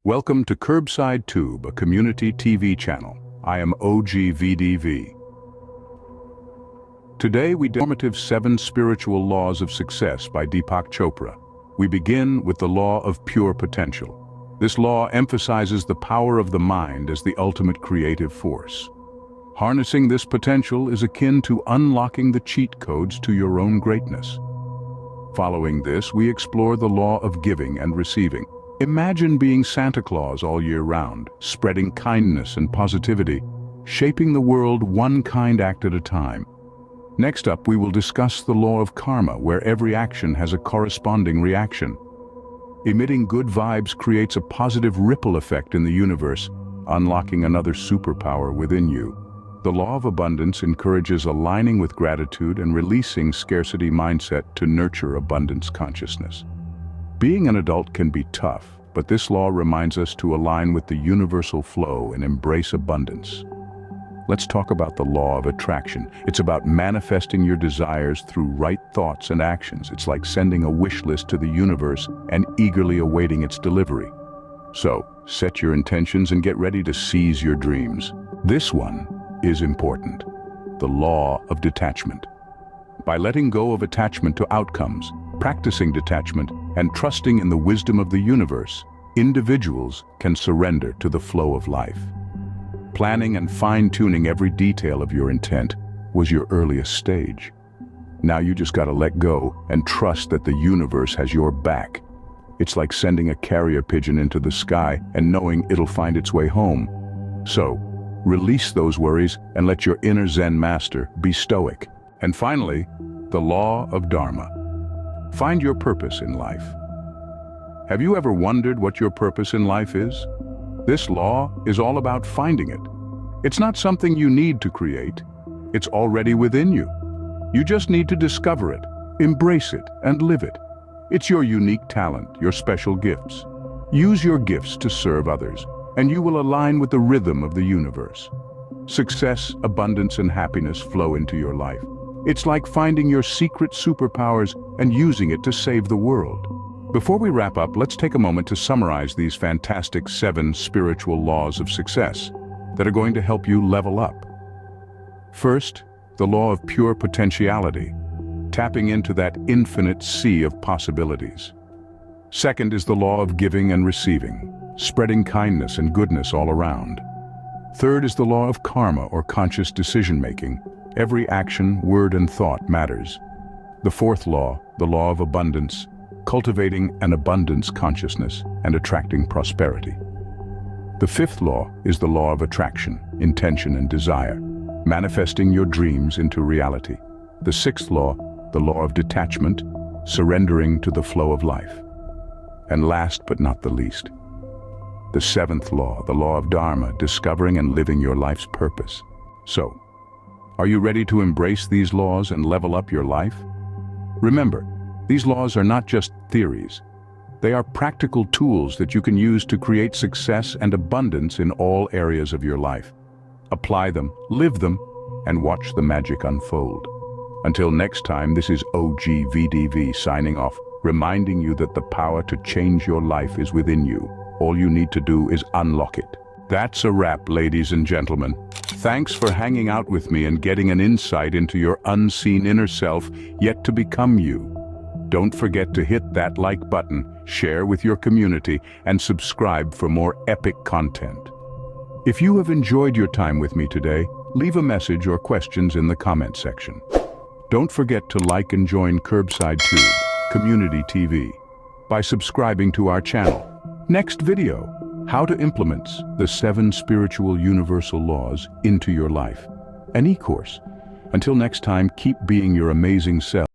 Welcome to Curbside Tube, a community TV channel. I am OGVDV. Today we delve 7 Spiritual Laws of Success by Deepak Chopra. We begin with the law of pure potential. This law emphasizes the power of the mind as the ultimate creative force. Harnessing this potential is akin to unlocking the cheat codes to your own greatness. Following this, we explore the law of giving and receiving. Imagine being Santa Claus all year round, spreading kindness and positivity, shaping the world one kind act at a time. Next up, we will discuss the law of karma, where every action has a corresponding reaction. Emitting good vibes creates a positive ripple effect in the universe, unlocking another superpower within you. The law of abundance encourages aligning with gratitude and releasing scarcity mindset to nurture abundance consciousness. Being an adult can be tough, but this law reminds us to align with the universal flow and embrace abundance. Let's talk about the law of attraction. It's about manifesting your desires through right thoughts and actions. It's like sending a wish list to the universe and eagerly awaiting its delivery. So, set your intentions and get ready to seize your dreams. This one is important. The law of detachment. By letting go of attachment to outcomes, practicing detachment, and trusting in the wisdom of the universe, individuals can surrender to the flow of life. Planning and fine-tuning every detail of your intent was your earliest stage. Now you just gotta let go and trust that the universe has your back. It's like sending a carrier pigeon into the sky and knowing it'll find its way home. So, release those worries and let your inner Zen master be stoic. And finally, the law of Dharma. Find your purpose in life. Have you ever wondered what your purpose in life is? This law is all about finding it. It's not something you need to create. It's already within you. You just need to discover it, embrace it, and live it. It's your unique talent, your special gifts. Use your gifts to serve others, and you will align with the rhythm of the universe. Success, abundance, and happiness flow into your life. It's like finding your secret superpowers and using it to save the world. Before we wrap up, let's take a moment to summarize these fantastic 7 spiritual laws of success that are going to help you level up. First, the law of pure potentiality, tapping into that infinite sea of possibilities. Second is the law of giving and receiving, spreading kindness and goodness all around. Third is the law of karma, or conscious decision-making. Every action, word, and thought matters. The fourth law, the law of abundance, cultivating an abundance consciousness and attracting prosperity. The fifth law is the law of attraction, intention, and desire, manifesting your dreams into reality. The sixth law, the law of detachment, surrendering to the flow of life. And last but not the least, the seventh law, the law of Dharma, discovering and living your life's purpose. So, are you ready to embrace these laws and level up your life? Remember, these laws are not just theories. They are practical tools that you can use to create success and abundance in all areas of your life. Apply them, live them, and watch the magic unfold. Until next time, this is OGVDV signing off, reminding you that the power to change your life is within you. All you need to do is unlock it. That's a wrap, ladies and gentlemen. Thanks for hanging out with me and getting an insight into your unseen inner self, yet to become you. Don't forget to hit that like button, share with your community, and subscribe for more epic content. If you have enjoyed your time with me today, leave a message or questions in the comment section. Don't forget to like and join KerbsideTube.CommunityTV by subscribing to our channel. Next video, how to implement the 7 spiritual universal laws into your life. An e-course. Until next time, keep being your amazing self.